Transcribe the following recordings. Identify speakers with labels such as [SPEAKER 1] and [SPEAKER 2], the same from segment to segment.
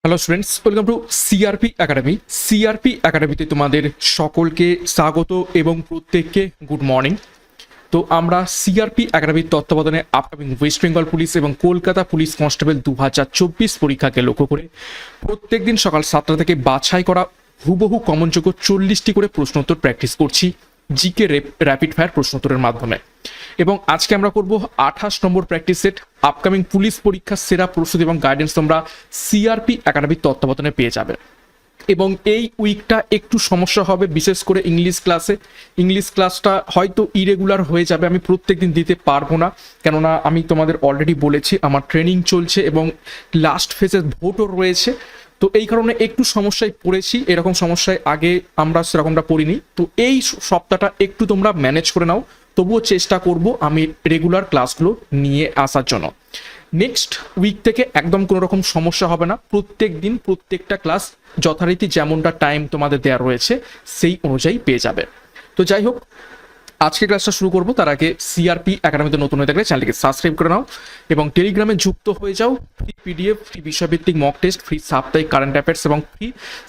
[SPEAKER 1] Hello students, welcome to CRP academy. CRP একাডেমিতে তোমাদের সকলকে স্বাগত এবং প্রত্যেককে গুড মর্নিং। তো আমরা সিআরপি একাডেমির তত্ত্বাবধানে আপকামিং ওয়েস্ট বেঙ্গল পুলিশ এবং কলকাতা পুলিশ কনস্টেবল 2024 পরীক্ষাকে লক্ষ্য করে প্রত্যেক দিন সকাল 7টা থেকে বাছাই করা হুবহু কমনযোগ্য 40টি করে প্রশ্নোত্তর প্র্যাকটিস করছি জিকে র্যাপিড ফায়ার প্রশ্নোত্তরের মাধ্যমে। এবং আজকে আমরা করব 28 নম্বর প্র্যাকটিস সেট। আপকামিং পুলিশ পরীক্ষার সেরা প্রস্তুতি এবং গাইডেন্স তোমরা সিআরপি একাডেমির তত্ত্বাবধানে পেয়ে যাবে। এবং এই উইকটা একটু সমস্যা হবে, বিশেষ করে ইংলিশ ক্লাসে। ইংলিশ ক্লাসটা হয়তো ইরেগুলার হয়ে যাবে, আমি প্রত্যেক দিন দিতে পারবো না, কেননা আমি তোমাদের অলরেডি বলেছি আমার ট্রেনিং চলছে এবং লাস্ট ফেজে ভোটও রয়েছে। তো এই কারণে একটু সমস্যায় পড়েছি, এরকম সমস্যায় আগে আমরা সেরকমটা পড়িনি। তো এই সপ্তাহটা একটু তোমরা ম্যানেজ করে নাও, তবুও চেষ্টা করব আমি রেগুলার ক্লাসগুলো নিয়ে আসার জন্য। নেক্সট উইক থেকে একদম কোনো রকম সমস্যা হবে না, প্রত্যেক দিন প্রত্যেকটা ক্লাস যথারীতি যেমনটা টাইম তোমাদের দেওয়া রয়েছে সেই অনুযায়ী পেয়ে যাবে। তো যাই হোক, আজকে ক্লাসটা শুরু করবো তার আগে সিআরপি একাডেমিতে নতুন হয়ে থাকলে চ্যানেলকে সাবস্ক্রাইব করে নাও এবং টেলিগ্রামে যুক্ত হয়ে যাও। ফ্রি পিডিএফ, ফ্রি বিষয়ভিত্তিক মক টেস্ট, ফ্রি সাপ্তাহিক কারেন্ট অ্যাফেয়ার্স এবং ফ্রি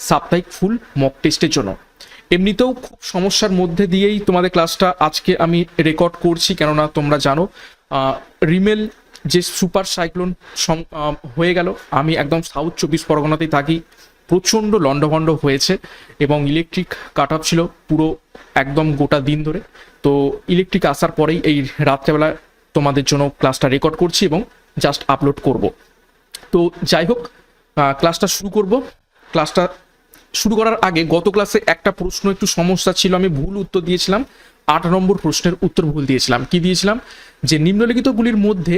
[SPEAKER 1] সাপ্তাহিক ফুল মক টেস্টের জন্য। এমনিতেও খুব সমস্যার মধ্যে দিয়েই তোমাদের ক্লাসটা আজকে আমি রেকর্ড করছি, কেননা তোমরা জানো রিমেল যে সুপার সাইক্লোন হয়ে গেল। আমি একদম সাউথ 24 পরগনাতেই থাকি, প্রচণ্ড লন্ডভন্ড হয়েছে এবং ইলেকট্রিক কাট অফ ছিল পুরো একদম গোটা দিন ধরে। তো ইলেকট্রিক আসার পরেই এই রাত্রেবেলা তোমাদের জন্য ক্লাসটা রেকর্ড করছি এবং জাস্ট আপলোড করব। তো যাই হোক, ক্লাসটা শুরু করব। ক্লাসটা শুরু করার আগে গত ক্লাসে একটা প্রশ্ন একটু সমস্যা ছিল, আমি ভুল উত্তর দিয়েছিলাম। 8 নম্বর প্রশ্নের উত্তর ভুল দিয়েছিলাম। কি দিয়েছিলাম? যে নিম্নলিখিতগুলির মধ্যে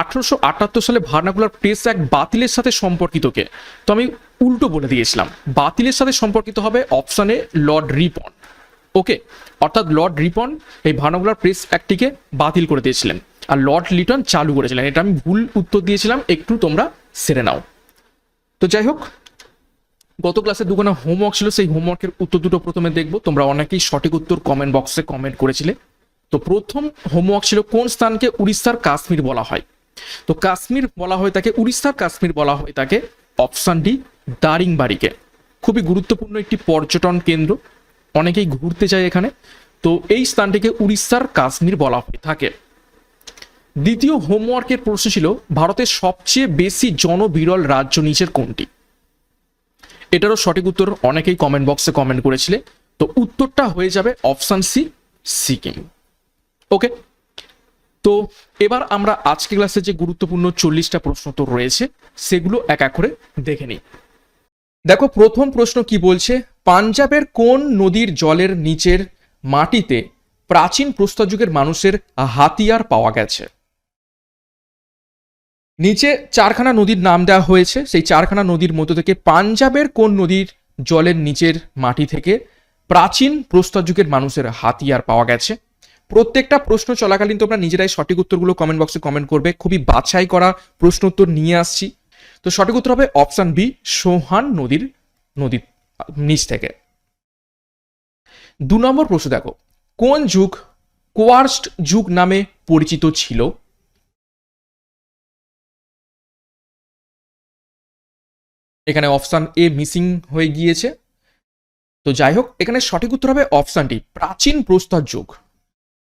[SPEAKER 1] 1878 সালে ভার্নাকুলার প্রেস অ্যাক্ট বাতিলের সাথে সম্পর্কিতকে, তো আমি উল্টো বলে দিয়েছিলাম। বাতিলের সাথে সম্পর্কিত হবে অপশানে লর্ড রিপন। ওকে, অর্থাৎ লর্ড রিপন এই ভার্নাকুলার প্রেস অ্যাক্টটিকে বাতিল করে দিয়েছিলেন আর লর্ড লিটন চালু করেছিলেন। এটা আমি ভুল উত্তর দিয়েছিলাম, একটু তোমরা সেরে নাও। তো যাই হোক, গত ক্লাসে দুখানা হোমওয়ার্ক ছিল, সেই হোমওয়ার্কের উত্তর দুটো প্রথমে দেখবো। তোমরা অনেকেই সঠিক উত্তর কমেন্ট বক্সে কমেন্ট করেছিলে। তো প্রথম হোমওয়ার্ক ছিল কোন স্থানকে উড়িষ্যার কাশ্মীর বলা হয়। তো কাশ্মীর বলা হয়ে থাকে, উড়িষ্যার কাশ্মীর বলা হয়ে থাকে অপশান ডি দারিংবাড়িকে। খুবই গুরুত্বপূর্ণ একটি পর্যটন কেন্দ্র, অনেকেই ঘুরতে যায় এখানে। তো এই স্থানটিকে উড়িষ্যার কাশ্মীর বলা হয়ে থাকে। দ্বিতীয় হোমওয়ার্কের প্রশ্ন ছিল ভারতের সবচেয়ে বেশি জনবিরল রাজ্য নিচের কোনটি। এটারও সঠিক উত্তর অনেকেই কমেন্ট বক্সে কমেন্ট করেছিলে। তো উত্তরটা হয়ে যাবে অপশান সি, সিকিম। ওকে, তো এবার আমরা আজকে ক্লাসে যে গুরুত্বপূর্ণ 40টা প্রশ্ন তো রয়েছে সেগুলো এক এক করে দেখে নিই। দেখো, প্রথম প্রশ্ন কি বলছে, পাঞ্জাবের কোন নদীর জলের নিচের মাটিতে প্রাচীন প্রস্তর যুগের মানুষের হাতিয়ার পাওয়া গেছে। নিচে 4খানা নদীর নাম দেওয়া হয়েছে, সেই 4খানা নদীর মধ্য থেকে পাঞ্জাবের কোন নদীর জলের নিচের মাটি থেকে প্রাচীন প্রস্তর যুগের মানুষের হাতিয়ার পাওয়া গেছে। প্রত্যেকটা প্রশ্ন চলাকালীন তোমরা নিজেরাই সঠিক উত্তরগুলো কমেন্ট বক্সে কমেন্ট করবে। খুবই বাছাই করা প্রশ্ন উত্তর নিয়ে আসছি। তো সঠিক উত্তর হবে অপশান বি, সোহান নদীর নিচ থেকে। 2 নম্বর প্রশ্ন দেখো, কোন যুগ কোয়ার্স্ট যুগ নামে পরিচিত ছিল। এখানে অপশান এ মিসিং হয়ে গিয়েছে। তো যাই হোক, এখানে সঠিক উত্তর হবে অপশান ডি, প্রাচীন প্রস্তর যুগ।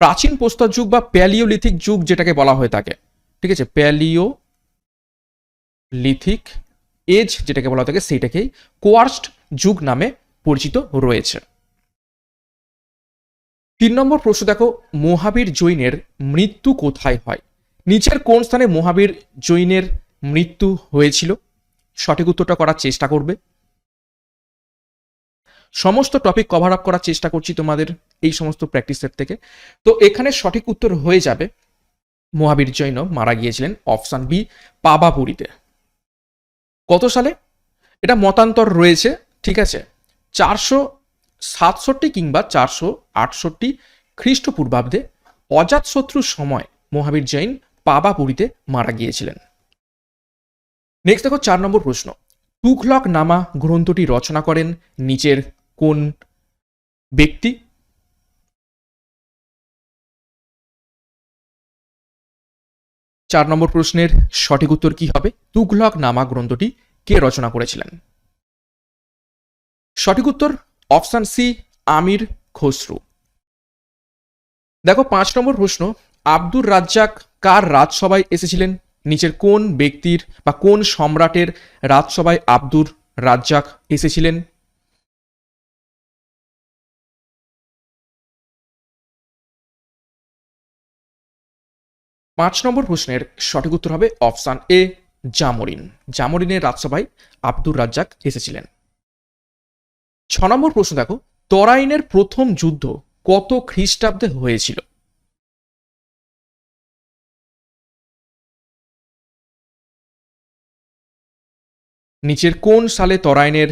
[SPEAKER 1] প্রাচীন প্রস্তর যুগ বা প্যালিওলিথিক যুগ যেটাকে বলা হয়ে থাকে, ঠিক আছে, প্যালিওলিথিক এজ যেটাকে বলা হয়ে থাকে সেইটাকেই কোয়ার্স্ট যুগ নামে পরিচিত রয়েছে। 3 নম্বর প্রশ্ন দেখো, মহাবীর জৈনের মৃত্যু কোথায় হয়। নিচের কোন স্থানে মহাবীর জৈনের মৃত্যু হয়েছিল। সঠিক উত্তরটা করার চেষ্টা করবে। সমস্ত টপিক কভার আপ করার চেষ্টা করছি তোমাদের এই সমস্ত প্র্যাকটিস সেট থেকে। তো এখানে সঠিক উত্তর হয়ে যাবে মহাবীর জৈন মারা গিয়েছিলেন অপশান বি, পাবাপুরীতে। কত সালে? এটা মতান্তর রয়েছে, ঠিক আছে, 467 কিংবা 468 খ্রিস্টপূর্বাব্দে অজাতশত্রুর সময় মহাবীর জৈন পাবাপুরীতে মারা গিয়েছিলেন। নেক্সট দেখো 4 নম্বর প্রশ্ন, তুঘলক নামা গ্রন্থটি রচনা করেন নিচের কোন ব্যক্তি। 4 নম্বর প্রশ্নের সঠিক উত্তর কি হবে? তুঘলক নামা গ্রন্থটি কে রচনা করেছিলেন? সঠিক উত্তর অপশন সি, আমির খসরু। দেখো 5 নম্বর প্রশ্ন, আব্দুর রাজ্জাক কার রাজসভায় এসেছিলেন? নিচের কোন ব্যক্তির বা কোন সম্রাটের রাজসভায় আব্দুর রাজ্জাক এসেছিলেন? পাঁচ নম্বর প্রশ্নের সঠিক উত্তর হবে অপশন এ, জামরিন। জামরিনের রাজসভায় আব্দুর রাজ্জাক এসেছিলেন। 6 নম্বর প্রশ্ন দেখো, তরাইনের প্রথম যুদ্ধ কত খ্রিস্টাব্দে হয়েছিল? নিচের কোন সালে তরাইনের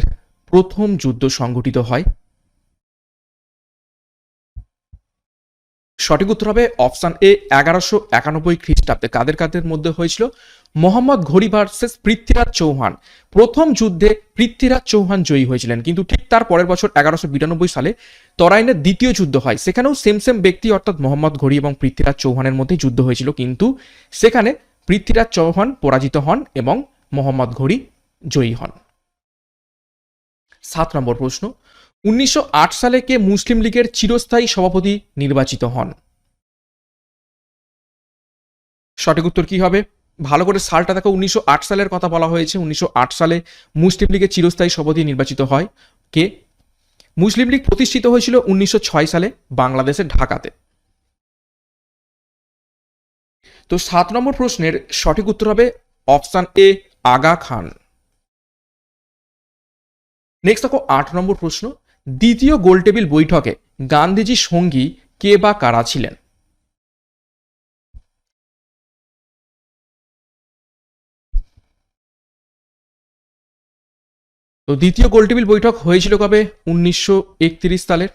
[SPEAKER 1] প্রথম যুদ্ধ সংঘটিত হয়? সঠিক উত্তর হবে অপশন এ, 1191 খ্রিস্টাব্দে। কাদের কাদের মধ্যে হয়েছিল? মোহাম্মদ ঘড়ি ভার্সেস পৃথ্বীরাজ চৌহান। প্রথম যুদ্ধে পৃথ্বীরাজ চৌহান জয়ী হয়েছিলেন, কিন্তু ঠিক তার পরের বছর 1192 সালে তরাইনের দ্বিতীয় যুদ্ধ হয়। সেখানেও সেম ব্যক্তি অর্থাৎ মোহাম্মদ ঘড়ি এবং পৃথ্বীরাজ চৌহানের মধ্যে যুদ্ধ হয়েছিল, কিন্তু সেখানে পৃথ্বীরাজ চৌহান পরাজিত হন এবং মোহাম্মদ ঘড়ি জয়ী হন। 7 নম্বর প্রশ্ন, 1908 সালে কে মুসলিম লীগের চিরস্থায়ী সভাপতি নির্বাচিত হন? সঠিক উত্তর কি হবে? ভালো করে সালটা দেখো, 1908 সালের কথা বলা হয়েছে। 1908 সালে মুসলিম লীগের চিরস্থায়ী সভাপতি নির্বাচিত হয় কে? মুসলিম লীগ প্রতিষ্ঠিত হয়েছিল 1906 সালে বাংলাদেশের ঢাকাতে। তো 7 নম্বর প্রশ্নের সঠিক উত্তর হবে option A, Aga Khan. Next দেখো 8 নম্বর প্রশ্ন, দ্বিতীয় গোলটেবিল বৈঠকে গান্ধীজির সঙ্গী কে বা কারা ছিলেন? তো দ্বিতীয় গোলটেবিল বৈঠক হয়েছিল কবে? 1931 সালের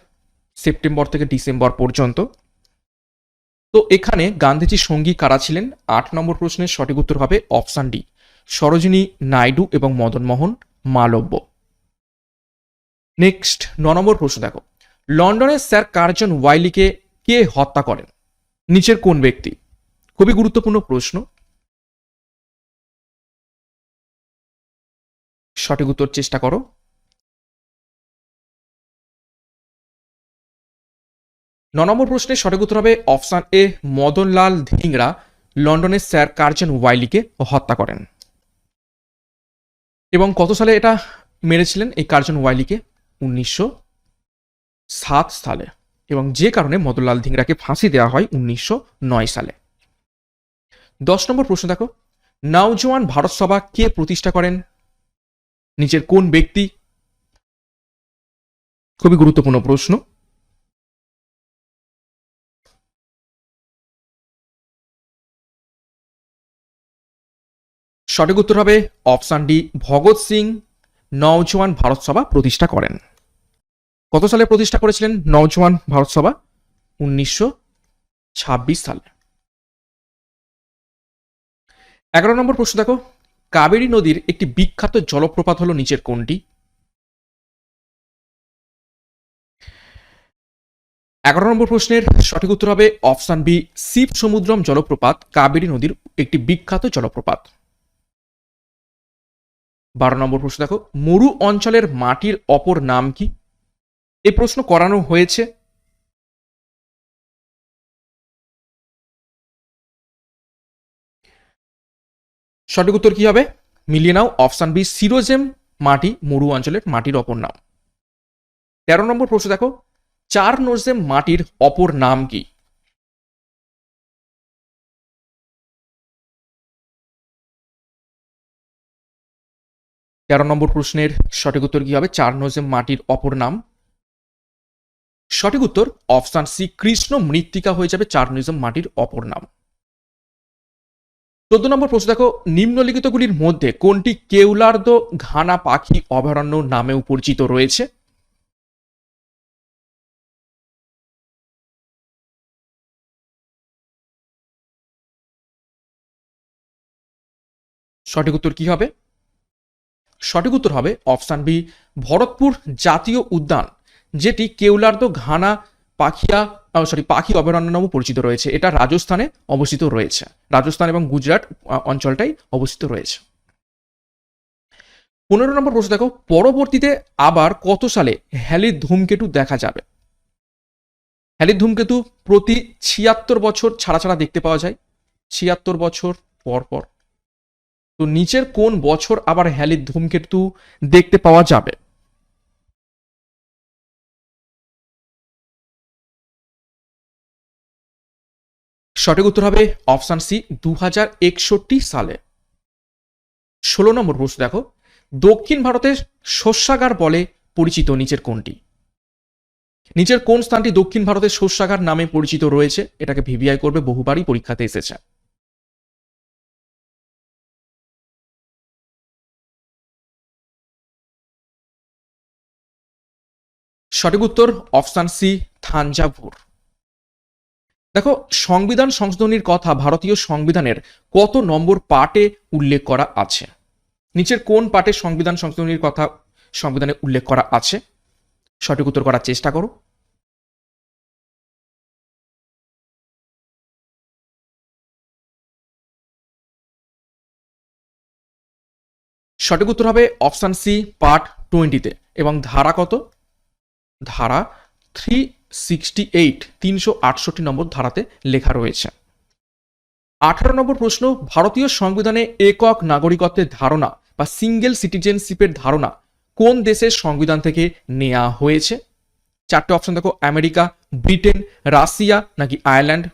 [SPEAKER 1] সেপ্টেম্বর থেকে ডিসেম্বর পর্যন্ত। তো এখানে গান্ধীজির সঙ্গী কারা ছিলেন? 8 নম্বর প্রশ্নের সঠিক উত্তর হবে অপশন ডি, সরোজিনী নাইডু এবং মদন মোহন মালব্য। নেক্সট 9 নম্বর প্রশ্ন দেখো, লন্ডনের স্যার কার্জন ওয়াইলিকে কে হত্যা করেন? নিচের কোন ব্যক্তি? খুবই গুরুত্বপূর্ণ প্রশ্ন। সঠিক উত্তর চেষ্টা করো। নম্বর প্রশ্নের সঠিক উত্তর হবে অপশন এ, মদনলাল ধিংরা লন্ডনের স্যার কার্জন ওয়াইলিকে হত্যা করেন। এবং কত সালে এটা মেরেছিলেন এই কার্জন ওয়াইলিকে? 1907 সালে। এবং যে কারণে মদনলাল ধিংরাকে ফাঁসি দেওয়া হয় 1909 সালে। 10 নম্বর প্রশ্ন দেখো, নওজোয়ান ভারত সভা কে প্রতিষ্ঠা করেন? নিচের কোন ব্যক্তি? খুবই গুরুত্বপূর্ণ প্রশ্ন। সঠিক উত্তর হবে অপশন ডি, ভগৎ সিং নওজোয়ান ভারত সভা প্রতিষ্ঠা করেন। কত সালে প্রতিষ্ঠা করেছিলেন নওজোয়ান ভারত সভা? 1926 সালে। 11 নম্বর প্রশ্ন দেখো, কাবেরী নদীর একটি বিখ্যাত জলপ্রপাত হলো নিচের কোনটি? 11 নম্বর প্রশ্নের সঠিক উত্তর হবে অপশন বি, শিব সমুদ্রম জলপ্রপাত কাবেরী নদীর একটি বিখ্যাত জলপ্রপাত। 12 নম্বর প্রশ্ন দেখো, মরু অঞ্চলের মাটির অপর নাম কি? এই প্রশ্ন করানো হয়েছে। সঠিক উত্তর কি হবে? মিলিয়ে নাও, অপশন বি, সিরোজেম মাটি মরু অঞ্চলের মাটির অপর নাম। 13 নম্বর প্রশ্ন দেখো, চার নোজেম মাটির অপর নাম কি? তেরো নম্বর প্রশ্নের সঠিক উত্তর কি হবে? চার নোজেম মাটির অপর নাম। সঠিক উত্তর অপশন সি, কৃষ্ণ মৃত্তিকা হয়ে যাবে চার নোজেম মাটির অপর নাম। 14 নম্বর প্রশ্ন দেখো, নিম্নলিখিতগুলির মধ্যে কোনটি কেউলার্দ ঘানা পাখি অভয়ারণ্য নামেও পরিচিত রয়েছে? সঠিক উত্তর কি হবে? সঠিক উত্তর হবে অপশন বি, ভরতপুর জাতীয় উদ্যান, যেটি কেউলার্দ ঘানা পাখি অভয়ারণ্য নামে পরিচিত রয়েছে। এটা রাজস্থানে অবস্থিত রয়েছে। রাজস্থান এবং গুজরাট অঞ্চলটাই অবস্থিত রয়েছে। 15 নম্বর প্রশ্ন দেখো, পরবর্তীতে আবার কত সালে হ্যালির ধূমকেতু দেখা যাবে? হ্যালির ধূমকেতু প্রতি 76 বছর ছাড়া ছাড়া দেখতে পাওয়া যায়, 76 বছর পর পর। তো নিচের কোন বছর আবার হ্যালির ধূমকেতু দেখতে পাওয়া যাবে? সঠিক উত্তর হবে অপশন সি, 2061 সালে। 16 নম্বর প্রশ্ন দেখো, দক্ষিণ ভারতের শস্যাগার বলে পরিচিত নিচের কোনটি? নিচের কোন স্থানটি দক্ষিণ ভারতের শস্যাগার নামে পরিচিত রয়েছে? এটাকে ভিভিআই করবে, বহুবারই পরীক্ষাতে এসেছে। সঠিক উত্তর অপশন সি, থাঞ্জাভুর। দেখো, সংবিধান সংশোধনীর কথা ভারতীয় সংবিধানের কত নম্বর পার্টে উল্লেখ করা আছে? নিচের কোন পার্টে সংবিধান সংশোধনীর কথা সংবিধানে উল্লেখ করা আছে? সঠিক উত্তর করার চেষ্টা করো। সঠিক উত্তর হবে অপশন সি, পার্ট 20-তে। এবং ধারা কত? ধারা 368, 368 নম্বর ধারাতে লেখা রয়েছে। 18 নম্বর প্রশ্ন, ভারতীয় সংবিধানে একক নাগরিকত্বের ধারণা বা সিঙ্গেল সিটিজেনশিপের ধারণা কোন দেশের সংবিধান থেকে নেওয়া হয়েছে? চারটে অপশন দেখো, আমেরিকা, ব্রিটেন, রাশিয়া নাকি আয়ারল্যান্ড।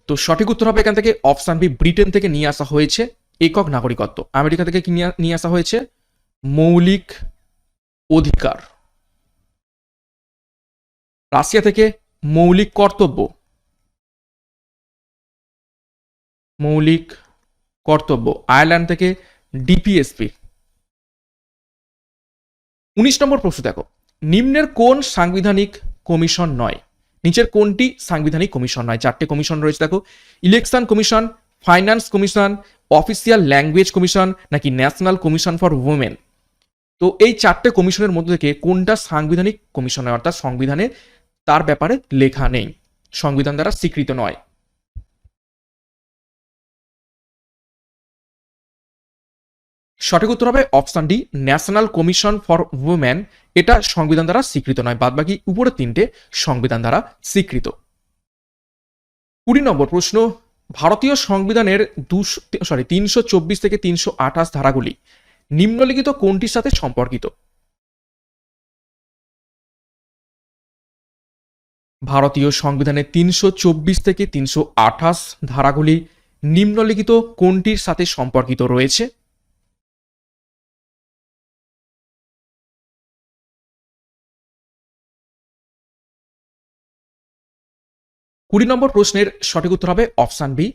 [SPEAKER 1] তো সঠিক উত্তর হবে এখান থেকে অপশন বি, ব্রিটেন থেকে নিয়ে আসা হয়েছে একক নাগরিকত্ব। আমেরিকা থেকে কি নিয়ে আসা হয়েছে? মৌলিক অধিকার। রাশিয়া থেকে মৌলিক কর্তব্য, মৌলিক কর্তব্য। আয়ারল্যান্ড থেকে ডিপিএসপি। 19 নম্বর প্রশ্ন দেখো, নিম্নের কোন সাংবিধানিক কমিশন নয়? নিচের কোনটি সাংবিধানিক কমিশন নয়? চারটে কমিশন রয়েছে দেখো, election commission, finance commission, official language commission নাকি ন্যাশনাল কমিশন ফর উইমেন। তো এই চারটে কমিশনের মধ্যে থেকে কোনটা সাংবিধানিক কমিশন নয়, অর্থাৎ সংবিধানে তার ব্যাপারে লেখা নেই, সংবিধান দ্বারা স্বীকৃত নয়? সঠিক উত্তর হবে option D, national commission for women. এটা সংবিধান দ্বারা স্বীকৃত নয়, বাদবাকি উপরে তিনটে সংবিধান দ্বারা স্বীকৃত। 20 নম্বর প্রশ্ন, ভারতীয় সংবিধানের 324 থেকে 328 ধারাগুলি নিম্নলিখিত কোনটির সাথে সম্পর্কিত? ভারতীয় সংবিধানের 324 থেকে 328 ধারাগুলি নিম্নলিখিত কোনটির সাথে সম্পর্কিত রয়েছে? 20 নম্বর প্রশ্নের সঠিক উত্তর হবে অপশন বি,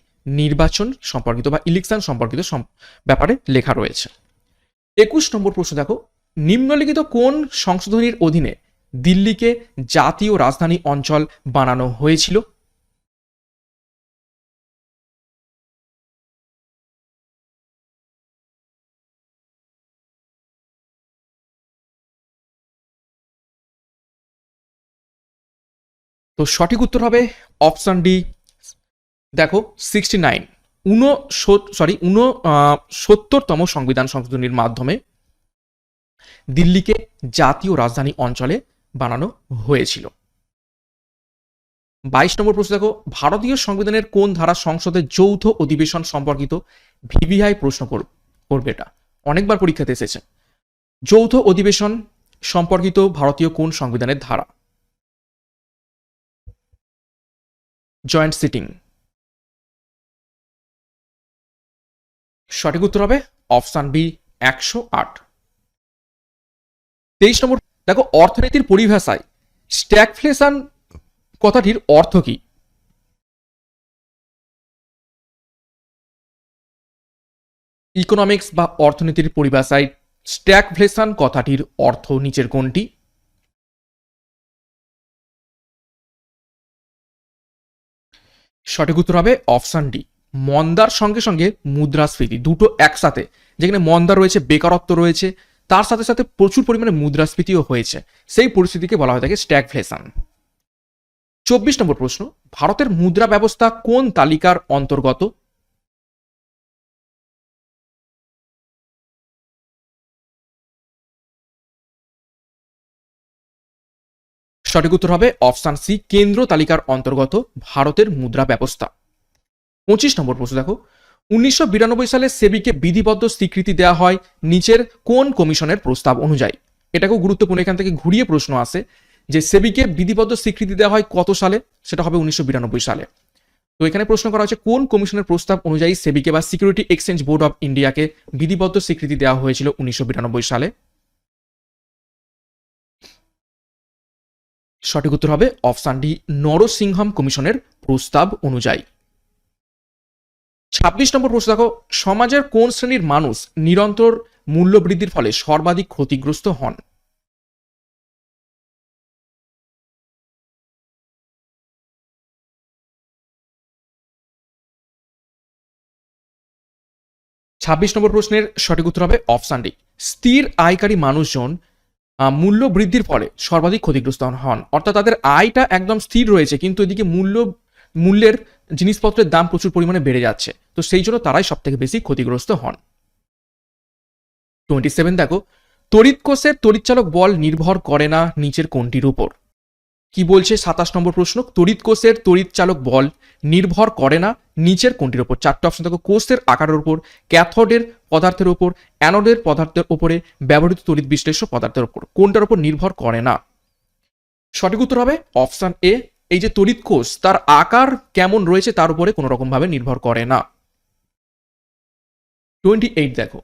[SPEAKER 1] নির্বাচন সম্পর্কিত বা ইলেকশন সম্পর্কিত ব্যাপারে লেখা রয়েছে। 21 নম্বর প্রশ্ন দেখো, নিম্নলিখিত কোন সংশোধনীর অধীনে দিল্লিকে জাতীয় রাজধানী অঞ্চল বানানো হয়েছিল? তো সঠিক উত্তর হবে অপশন ডি, দেখো 69, 70তম সংবিধান সংশোধনীর মাধ্যমে দিল্লিকে জাতীয় রাজধানী অঞ্চলে বানানো হয়েছিল। 22 নম্বর প্রশ্ন দেখো, ভারতীয় সংবিধানের কোন ধারা সংসদের যৌথ অধিবেশন সম্পর্কিত? ভিভিআই প্রশ্ন করবে, এটা অনেকবার পরীক্ষাতে এসেছে। যৌথ অধিবেশন সম্পর্কিত ভারতীয় কোন সংবিধানের ধারা? Joint sitting. সঠিক উত্তর হবে অপশন বি, 108। 23 নম্বর দেখো, অর্থনীতির পরিভাষায় স্ট্যাগফ্লেশন কথাটির অর্থ কি? ইকোনমিক্স বা অর্থনীতির পরিভাষায় স্ট্যাগফ্লেশন কথাটির অর্থ নিচের কোনটি? সঠিক উত্তর হবে অপশন ডি, মন্দার সঙ্গে সঙ্গে মুদ্রাস্ফীতি, দুটো একসাথে। যেখানে মন্দা রয়েছে, বেকারত্ব রয়েছে, তার সাথে সাথে প্রচুর পরিমাণে মুদ্রাস্ফীতিও হয়েছে, সেই পরিস্থিতিকে বলা হয়ে থাকে স্ট্যাগফ্লেশন। 24 নম্বর প্রশ্ন, ভারতের মুদ্রা ব্যবস্থা কোন তালিকার অন্তর্গত? সঠিক উত্তর হবে অপশন সি, কেন্দ্র তালিকার অন্তর্গত ভারতের মুদ্রা ব্যবস্থা। 25 নম্বর প্রশ্ন দেখো, 1992 সালে সেবিকে বিধিবদ্ধ স্বীকৃতি দেওয়া হয় নিচের কোন কমিশনের প্রস্তাব অনুযায়ী? এটাকেও গুরুত্বপূর্ণ, এখান থেকে ঘুরিয়ে প্রশ্ন আসে যে সেবিকে বিধিবদ্ধ স্বীকৃতি দেওয়া হয় কত সালে, সেটা হবে 1992 সালে। তো এখানে প্রশ্ন করা হচ্ছে কোন কমিশনের প্রস্তাব অনুযায়ী সেবিকে বা সিকিউরিটি এক্সচেঞ্জ বোর্ড অফ ইন্ডিয়াকে বিধিবদ্ধ স্বীকৃতি দেওয়া হয়েছিল 1992 সালে? সঠিক উত্তর হবে অপশন ডি, নরসিংহম কমিশনের প্রস্তাব অনুযায়ী। 26 নম্বর প্রশ্ন দেখো, সমাজের কোন শ্রেণীর মানুষ নিরন্তর মূল্য বৃদ্ধির ফলে সর্বাধিক ক্ষতিগ্রস্ত হন? ছাব্বিশ নম্বর প্রশ্নের সঠিক উত্তর হবে অপশন ডি, স্থির আয়কারী মানুষজন মূল্য বৃদ্ধির ফলে সর্বাধিক ক্ষতিগ্রস্ত হন। অর্থাৎ তাদের আয়টা একদম স্থির রয়েছে, কিন্তু এদিকে মূল্যের জিনিসপত্রের দাম প্রচুর পরিমাণে বেড়ে যাচ্ছে, তো সেই জন্য তারাই সব থেকে বেশি ক্ষতিগ্রস্ত হন। 27 দেখো, তড়িৎ কোষের তড়িৎচালক বল নির্ভর করে না নিচের কোনটির উপর? কি বলছে 27 নম্বর প্রশ্ন, তড়িৎ কোষের তড়িৎচালক বল নির্ভর করে না নিচের কোনটির উপর? চারটে অপশন দেখো, কোষের আকারের উপর, ক্যাথোডের পদার্থের উপর, অ্যানোডের পদার্থের উপরে, ব্যবহৃত তড়িৎ বিশ্লেষ্য পদার্থের উপর, কোনটার উপর নির্ভর করে না? সঠিক উত্তর হবে অপশন এ, এই যে তড়িৎ কোষ তার আকার কেমন রয়েছে তার উপরে কোনো রকম ভাবে নির্ভর করে না। 28 দেখো,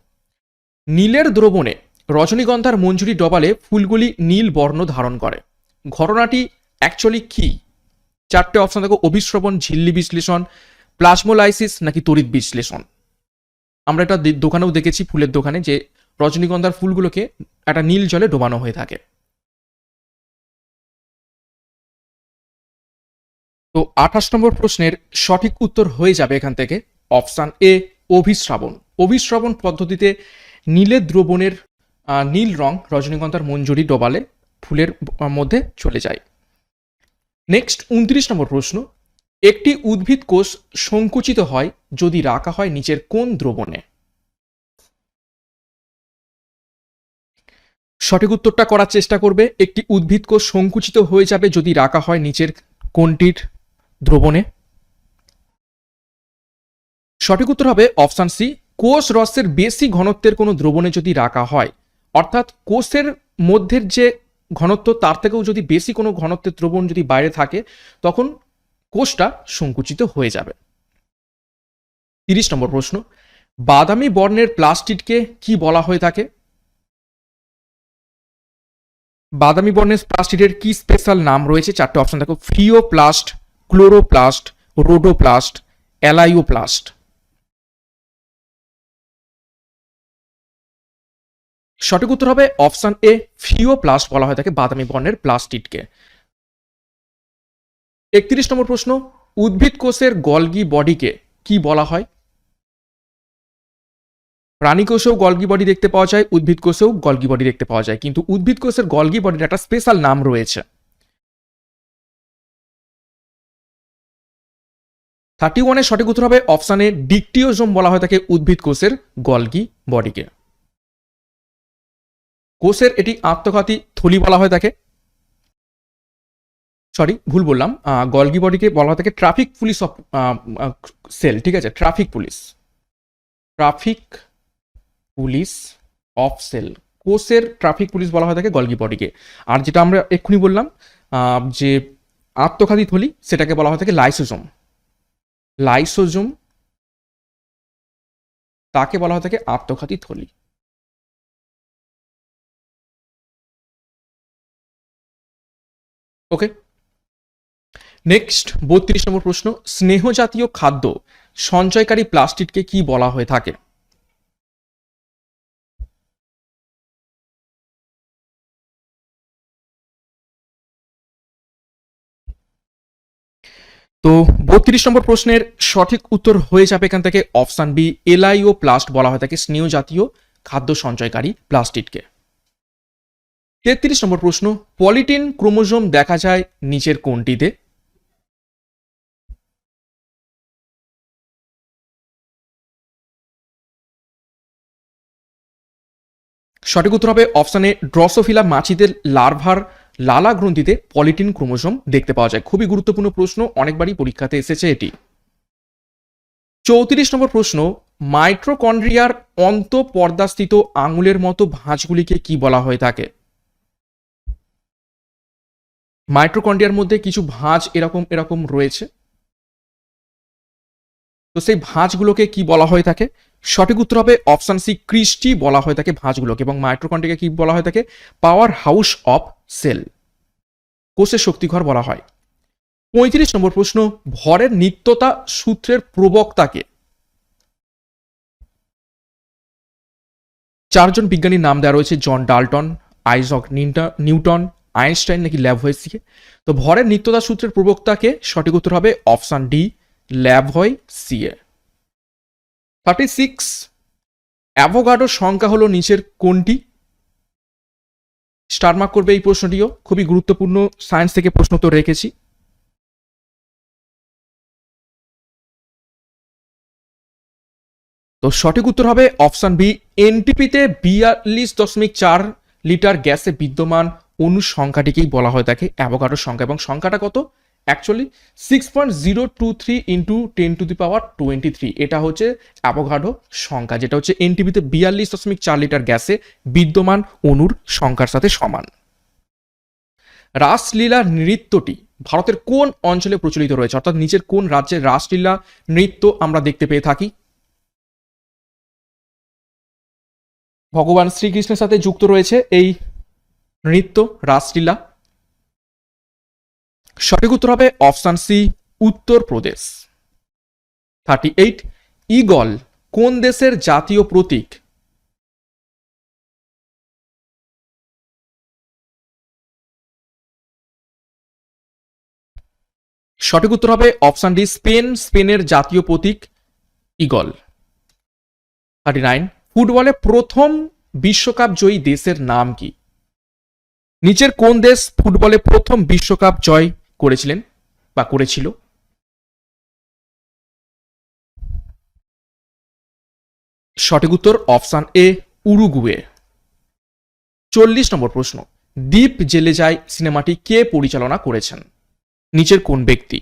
[SPEAKER 1] নীলের দ্রবণে রজনীগন্ধার মঞ্জুরি ডবালে ফুলগুলি নীল বর্ণ ধারণ করে, ঘটনাটি অ্যাকচুয়ালি কি? চারটে অপশন দেখো, অভিশ্রবণ, ঝিল্লি বিশ্লেষণ, প্লাজমোলাইসিস নাকি তড়িৎ বিশ্লেষণ। আমরা এটা দোকানেও দেখেছি, ফুলের দোকানে, যে রজনীগন্ধার ফুলগুলোকে একটা নীল জলে ডোবানো হয়ে থাকে। তো 28 নম্বর প্রশ্নের সঠিক উত্তর হয়ে যাবে এখান থেকে অপশন এ, অভিশ্রাবণ। অভিশ্রাবণ পদ্ধতিতে নীলের দ্রবণের নীল রং রজনীগন্ধার মঞ্জুরি ডোবালে ফুলের মধ্যে চলে যায়। নেক্সট 29 নম্বর প্রশ্ন, একটি উদ্ভিদ কোষ সংকুচিত হয় যদি রাখা হয় নিচের কোন দ্রবণে? সঠিক উত্তরটা করার চেষ্টা করবে, একটি উদ্ভিদ কোষ সংকুচিত হয়ে যাবে যদি রাখা হয় নিচের কোনটির দ্রবণে? সঠিক উত্তর হবে অপশন সি, কোষ রসের বেশি ঘনত্বের কোনো দ্রবণে যদি রাখা হয়। অর্থাৎ কোষের মধ্যের যে ঘনত্ব তার থেকেও যদি বেশি কোনো ঘনত্বের দ্রবণ যদি বাইরে থাকে, তখন কোষটা সংকুচিত হয়ে যাবে। 30 নম্বর প্রশ্ন, বাদামি বর্ণের প্লাস্টিডকে কি বলা হয়ে থাকে? বাদামি বর্ণের প্লাস্টিডের কি স্পেশাল নাম রয়েছে? চারটে অপশন দেখো, ফ্রিওপ্লাস্ট, ক্লোরোপ্লাস্ট, রোডোপ্লাস্ট, অ্যালাইওপ্লাস্ট। সঠিক উত্তর হবে অপশন এ, ফিওপ্লাস্ট বলা হয়ে থাকে বাদামি বর্ণের প্লাস্টিডকে। 31 নম্বর প্রশ্ন, উদ্ভিদ কোষের গলগি বডিকে কি বলা হয়? প্রাণী কোষেও গলগি বডি দেখতে পাওয়া যায়, উদ্ভিদ কোষেও গলগি বডি দেখতে পাওয়া যায়, কিন্তু উদ্ভিদ কোষের গলগি বডির একটা স্পেশাল নাম রয়েছে। 31-এর সঠিক উত্তর হবে অপশন এ, ডিকটিওজোম বলা হয়ে থাকে উদ্ভিদ কোষের গলগি বডিকে। কোষের এটি আত্মঘাতী থলি বলা হয়ে থাকে, সরি ভুল বললাম, গলগি বডিকে বলা হয়ে থাকে ট্রাফিক পুলিশ অফ সেল, ঠিক আছে, traffic police, traffic police of cell. কোষের ট্রাফিক পুলিশ বলা হয়ে থাকে গলগি বডিকে। আর যেটা আমরা এক্ষুনি বললাম যে আত্মঘাতী থলি, সেটাকে বলা হয়ে থাকে লাইসোজোম। লাইসোজোম তাকে বলা হয়ে থাকে আত্মঘাতী থলি। ওকে, নেক্সট 32 নম্বর প্রশ্ন, স্নেহ জাতীয় খাদ্য সঞ্চয়কারী প্লাস্টিডকে কি বলা হয়ে থাকে? তো 32 নম্বর প্রশ্নের সঠিক উত্তর হয়ে যাবে এখান থেকে অপশন বি, এলআইও প্লাস্ট বলা হয়ে থাকে স্নেহ জাতীয় খাদ্য সঞ্চয়কারী প্লাস্টিডকে। 33 নম্বর প্রশ্ন, পলিটিন ক্রোমোজোম দেখা যায় নিচের কোনটিতে? সঠিক উত্তর হবে অপশানে ড্রসোফিলা মাছিদের লার্ভার লালা গ্রন্থিতে পলিটিন ক্রোমোসোম দেখতে পাওয়া যায়। খুবই গুরুত্বপূর্ণ প্রশ্ন, অনেকবারই পরীক্ষাতে এসেছে এটি। 34 নম্বর প্রশ্ন, মাইটোকন্ড্রিয়ার অন্তঃপর্দাস্থিত আঙুলের মতো ভাঁজগুলিকে কি বলা হয়ে থাকে? মাইটোকন্ড্রিয়ার মধ্যে কিছু ভাঁজ এরকম এরকম রয়েছে, তো সেই ভাঁজগুলোকে কি বলা হয়ে থাকে? সঠিক উত্তর হবে অপশন সি, ক্রিস্টি বলা হয়ে থাকে ভাঁজগুলোকে। এবং মাইটোকন্ড্রিয়াকে কি বলা হয়ে থাকে? পাওয়ার হাউস অফ সেল, কোষের শক্তিঘর বলা হয়। 35 নম্বর প্রশ্ন, ভরের নিত্যতা সূত্রের প্রবক্তাকে? চারজন বিজ্ঞানীর নাম দেওয়া রয়েছে, John Dalton, Isaac Newton, Einstein নাকি ল্যাভয়েসিয়ে। তো ভরের নিত্যতা সূত্রের প্রবক্তাকে? সঠিক উত্তর হবে অপশন ডি, ল্যাভয়েসিয়ে। 36, অ্যাভোগাড্রোর সংখ্যা হলো নিচের কোনটি? স্টার মার্ক করবে এই প্রশ্নটিও, খুবই গুরুত্বপূর্ণ, সায়েন্স থেকে প্রশ্ন তো রেখেছি। তো সঠিক উত্তর হবে অপশন বি, এনটিপিতে 42.4 লিটার গ্যাসে বিদ্যমান অণু সংখ্যাটিকেই বলা হয় থাকে অ্যাভোগাড্রোর সংখ্যা। এবং সংখ্যাটা কত? Actually 6.023 into 10⁻23। এটা হচ্ছে অ্যাভোগাড্রো সংখ্যা, যেটা হচ্ছে এনটিপিতে 42.4 লিটার গ্যাসে বিদ্যমান অণুর সংখ্যার সাথে সমান। রাসলীলা নৃত্যটি ভারতের কোন অঞ্চলে প্রচলিত রয়েছে? অর্থাৎ নিচের কোন রাজ্যে রাসলীলা নৃত্য আমরা দেখতে পেয়ে থাকি? ভগবান শ্রীকৃষ্ণের সাথে যুক্ত রয়েছে এই নৃত্য, রাসলীলা। সঠিক উত্তর হবে অপশন সি, উত্তরপ্রদেশ। 38, ঈগল কোন দেশের জাতীয় প্রতীক? সঠিক উত্তর হবে অপশন ডি, স্পেন। স্পেনের জাতীয় প্রতীক ঈগল। 39, ফুটবলে প্রথম বিশ্বকাপ জয়ী দেশের নাম কি? নিচের কোন দেশ ফুটবলে প্রথম বিশ্বকাপ জয় করেছিলেন বা করেছিল? সঠিক উত্তর অপশন এ, উরুগুয়ে। 40 নম্বর প্রশ্ন, দ্বীপ জেলে যায় সিনেমাটি কে পরিচালনা করেছেন? নিচের কোন ব্যক্তি?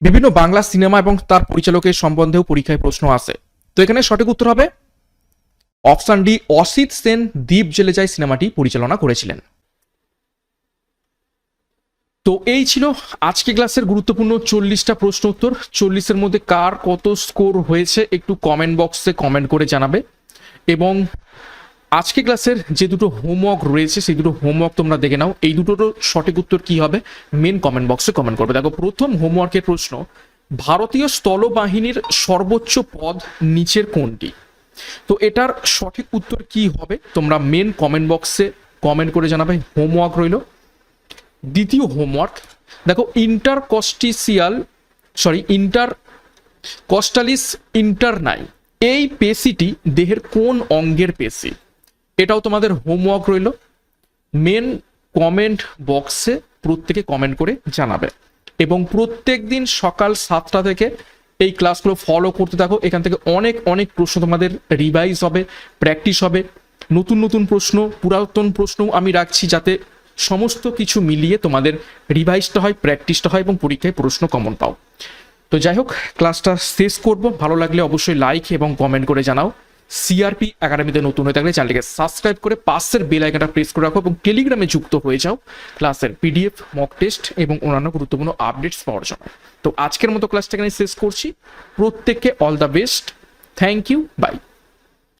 [SPEAKER 1] বিভিন্ন বাংলা সিনেমা এবং তার পরিচালকের সম্বন্ধেও পরীক্ষায় প্রশ্ন আসে। তো এখানে সঠিক উত্তর হবে অপশন ডি, অসিত সেন দ্বীপ জেলে যায় সিনেমাটি পরিচালনা করেছিলেন। তো এই ছিল আজকে ক্লাসের গুরুত্বপূর্ণ 40টা প্রশ্ন উত্তর। 40-এর মধ্যে কার কত স্কোর হয়েছে একটু কমেন্ট বক্সে কমেন্ট করে জানাবে। এবং আজকে ক্লাসের যে দুটো হোমওয়ার্ক রয়েছে সেই দুটো হোমওয়ার্ক তোমরা দেখে নাও। এই দুটোরও সঠিক উত্তর কি হবে মেন কমেন্ট বক্সে কমেন্ট করবে। দেখো, প্রথম হোমওয়ার্কের প্রশ্ন, ভারতীয় স্থলবাহিনীর সর্বোচ্চ পদ নিচের কোনটি? তো এটার সঠিক উত্তর কি হবে তোমরা মেন কমেন্ট বক্সে কমেন্ট করে জানাবে। হোমওয়ার্ক রইল। দ্বিতীয় হোমওয়ার্ক, দেখো, ইন্টারকস্টালিস ইন্টারনাই এই পেশিটি দেহের কোন অঙ্গের পেশি? এটাও তোমাদের হোমওয়ার্ক রইল। মেন কমেন্ট বক্সে প্রত্যেকে কমেন্ট করে জানাবে। এবং প্রত্যেক দিন সকাল 7টা থেকে এই ক্লাসগুলো ফলো করতে থাকো। এখান থেকে অনেক অনেক প্রশ্ন তোমাদের রিভাইজ হবে, প্র্যাকটিস হবে। নতুন নতুন প্রশ্ন, পুরাতন প্রশ্নও আমি রাখছি, যাতে সমস্ত কিছু মিলিয়ে তোমাদের রিভাইজটা হয়, প্র্যাকটিসটা হয় এবং পরীক্ষায় প্রশ্ন কমন পাও। তো যাই হোক, ক্লাসটা শেষ করব। ভালো লাগলে অবশ্যই লাইক এবং কমেন্ট করে জানাও। সিআরপি একাডেমিতে নতুন হয়ে থাকলে চ্যানেলটিকে সাবস্ক্রাইব করে পাশের বেল আইকনটা প্রেস করে রাখো এবং টেলিগ্রামে যুক্ত হয়ে যাও ক্লাসের পিডিএফ, মক টেস্ট এবং অন্যান্য গুরুত্বপূর্ণ আপডেটস পাওয়ার জন্য। তো আজকের মতো ক্লাসটা এখানে শেষ করছি। প্রত্যেককে all the best. Thank you, by.